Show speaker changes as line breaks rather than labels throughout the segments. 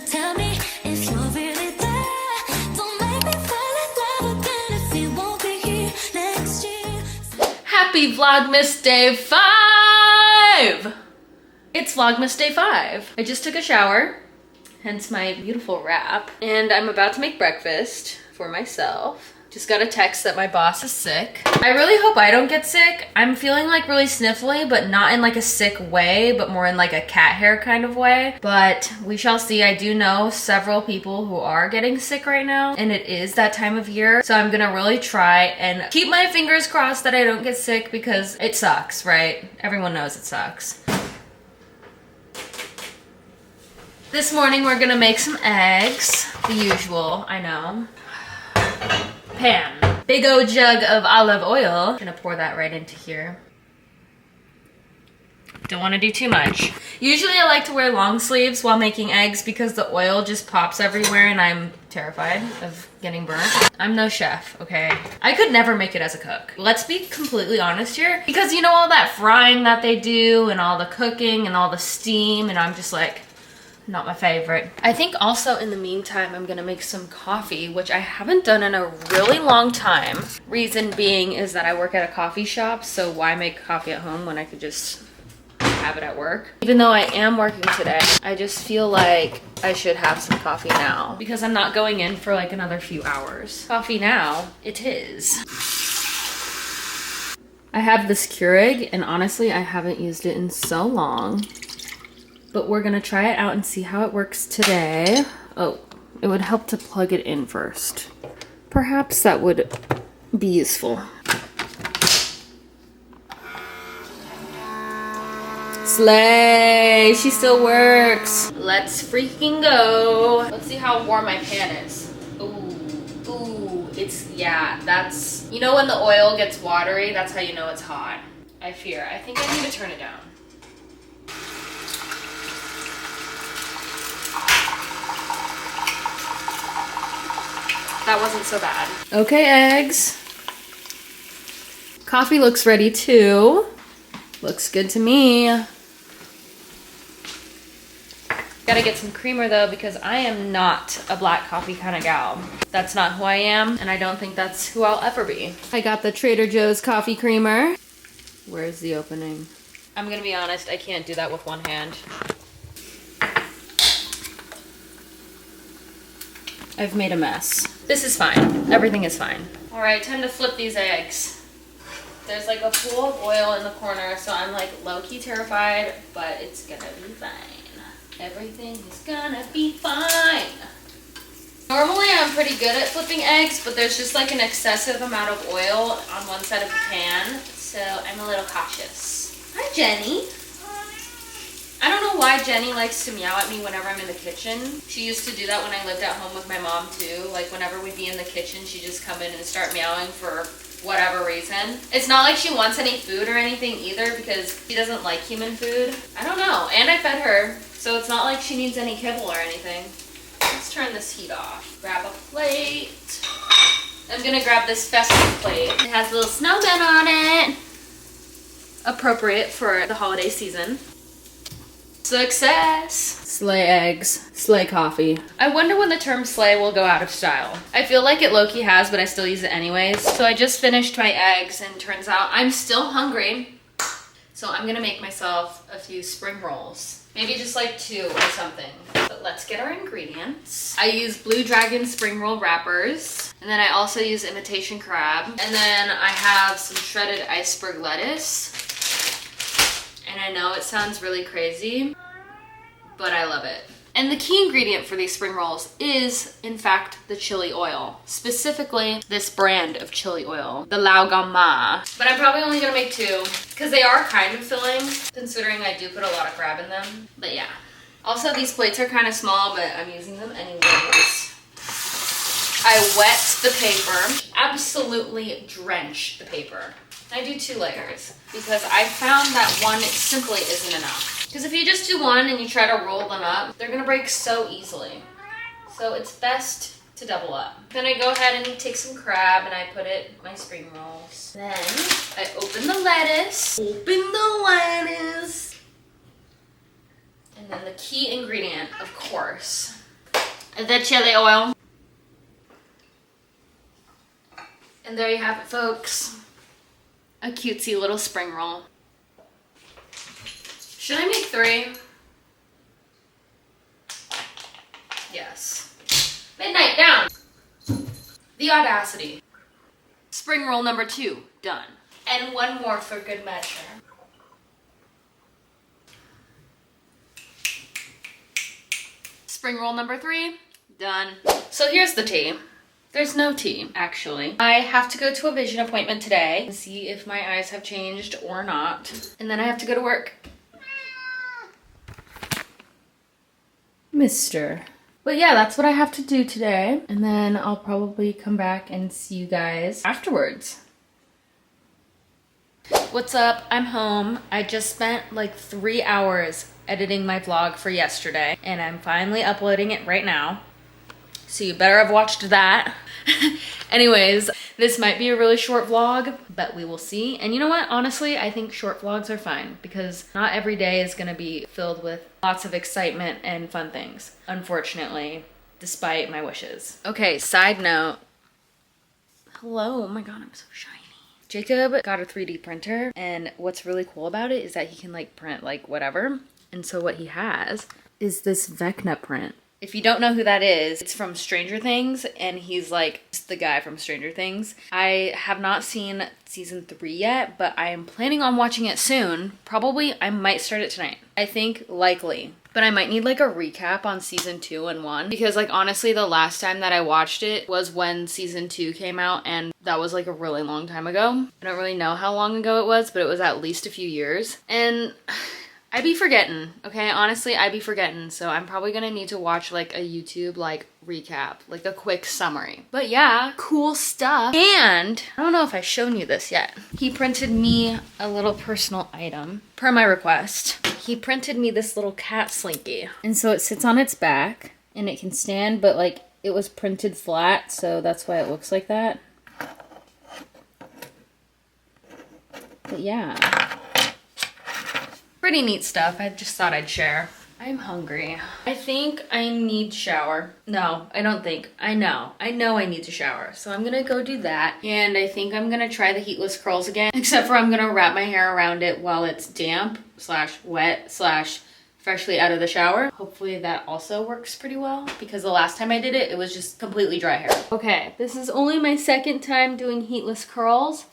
Tell me if you're really there. Don't make me fall in love again if you won't be here next year.
Happy Vlogmas Day 5! It's Vlogmas Day 5. I just took a shower, hence my beautiful wrap, and I'm about to make breakfast for myself. Just got a text that my boss is sick. I really hope I don't get sick. I'm feeling like really sniffly, but not in like a sick way, but more in like a cat hair kind of way. But we shall see. I do know several people who are getting sick right now, and it is that time of year. So I'm gonna really try and keep my fingers crossed that I don't get sick because it sucks, right? Everyone knows it sucks. This morning we're gonna make some eggs. The usual, I know. Pan. Big old jug of olive oil. Gonna pour that right into here. Don't want to do too much. Usually I like to wear long sleeves while making eggs because the oil just pops everywhere and I'm terrified of getting burnt. I'm no chef, okay? I could never make it as a cook. Let's be completely honest here. Because you know all that frying that they do and all the cooking and all the steam, and I'm just like, not my favorite. I think also in the meantime, I'm gonna make some coffee, which I haven't done in a really long time. Reason being is that I work at a coffee shop, so why make coffee at home when I could just have it at work? Even though I am working today, I just feel like I should have some coffee now because I'm not going in for like another few hours. Coffee now, it is. I have this Keurig, and honestly, I haven't used it in so long. But we're gonna try it out and see how it works today. Oh, it would help to plug it in first. Perhaps that would be useful. Slay! She still works. Let's freaking go. Let's see how warm my pan is. Ooh, it's, yeah, that's, you know when the oil gets watery, that's how you know it's hot. I fear. I think I need to turn it down. That wasn't so bad. Okay, eggs. Coffee looks ready too. Looks good to me. Gotta get some creamer though because I am not a black coffee kind of gal. That's not who I am, and I don't think that's who I'll ever be. I got the Trader Joe's coffee creamer. Where's the opening? I'm gonna be honest, I can't do that with one hand. I've made a mess. This is fine. Everything is fine. All right, time to flip these eggs. There's like a pool of oil in the corner, so I'm like low-key terrified, but it's gonna be fine. Everything is gonna be fine. Normally I'm pretty good at flipping eggs, but there's just like an excessive amount of oil on one side of the pan, so I'm a little cautious. Hi, Jenny. I don't know why Jenny likes to meow at me whenever I'm in the kitchen. She used to do that when I lived at home with my mom too. Like whenever we'd be in the kitchen, she'd just come in and start meowing for whatever reason. It's not like she wants any food or anything either because she doesn't like human food. I don't know. And I fed her, so it's not like she needs any kibble or anything. Let's turn this heat off. Grab a plate. I'm gonna grab this festive plate. It has a little snowman on it. Appropriate for the holiday season. Success! Slay eggs, slay coffee. I wonder when the term slay will go out of style. I feel like it low-key has, but I still use it anyways. So I just finished my eggs and turns out I'm still hungry. So I'm gonna make myself a few spring rolls. Maybe just like 2 or something. But let's get our ingredients. I use Blue Dragon spring roll wrappers. And then I also use imitation crab. And then I have some shredded iceberg lettuce. And I know it sounds really crazy, but I love it. And the key ingredient for these spring rolls is, in fact, the chili oil. Specifically, this brand of chili oil, the VLOGMAS. But I'm probably only gonna make 2, because they are kind of filling, considering I do put a lot of crab in them. But yeah. Also, these plates are kind of small, but I'm using them anyways. I wet the paper, absolutely drench the paper. I do 2 layers because I found that one simply isn't enough. Because if you just do one and you try to roll them up, they're gonna break so easily. So it's best to double up. Then I go ahead and take some crab and I put it in my spring rolls. Then I open the lettuce. And then the key ingredient, of course, the chili oil. And there you have it, folks. A cutesy little spring roll. Should I make 3? Yes. Midnight down. The audacity. Spring roll number 2, done. And 1 more for good measure. Spring roll number 3, done. So here's the tea. There's no tea, actually. I have to go to a vision appointment today to see if my eyes have changed or not. And then I have to go to work. Mister. But yeah, that's what I have to do today. And then I'll probably come back and see you guys afterwards. What's up? I'm home. I just spent like 3 hours editing my vlog for yesterday, and I'm finally uploading it right now. So you better have watched that. Anyways, this might be a really short vlog, but we will see. And you know what? Honestly, I think short vlogs are fine because not every day is gonna be filled with lots of excitement and fun things, unfortunately, despite my wishes. Okay, side note. Hello, oh my God, I'm so shiny. Jacob got a 3D printer, and what's really cool about it is that he can like print like whatever. And so what he has is this Vecna print. If you don't know who that is, it's from Stranger Things, and he's like the guy from Stranger Things. I have not seen season 3 yet, but I am planning on watching it soon. Probably, I might start it tonight. I think likely. But I might need like a recap on season 2 and 1, because like honestly, the last time that I watched it was when season 2 came out, and that was like a really long time ago. I don't really know how long ago it was, but it was at least a few years. And I be forgetting, okay? Honestly, I be forgetting. So I'm probably gonna need to watch like a YouTube like recap, like a quick summary. But yeah, cool stuff. And I don't know if I've shown you this yet. He printed me a little personal item per my request. He printed me this little cat slinky. And so it sits on its back and it can stand, but like it was printed flat, so that's why it looks like that. But yeah. Pretty neat stuff. I just thought I'd share. I'm hungry. I think I need to shower. No, I don't think. I know I need to shower. So I'm gonna go do that. And I think I'm gonna try the heatless curls again. Except for I'm gonna wrap my hair around it while it's damp / wet / freshly out of the shower. Hopefully that also works pretty well, because the last time I did it, it was just completely dry hair. Okay, this is only my 2nd time doing heatless curls.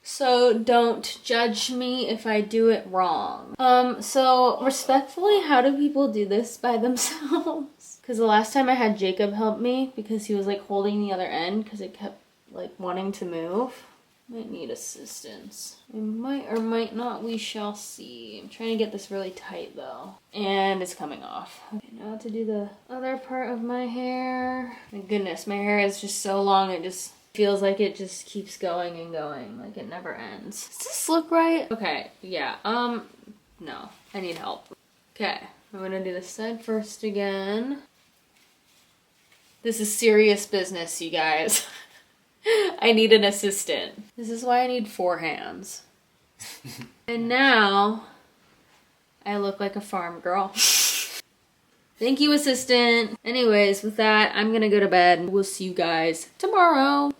So don't judge me if I do it wrong. So respectfully, how do people do this by themselves? Because the last time I had Jacob help me because he was like holding the other end because it kept like wanting to move. Might need assistance. I might or might not, we shall see. I'm trying to get this really tight though. And it's coming off. Okay, now to do the other part of my hair. My goodness, my hair is just so long, it just feels like it just keeps going and going, like it never ends. Does this look right? Okay, yeah, no, I need help. Okay, I'm gonna do this side first again. This is serious business, you guys. I need an assistant. This is why I need 4 hands. And now, I look like a farm girl. Thank you, assistant. Anyways, with that, I'm gonna go to bed. We'll see you guys tomorrow.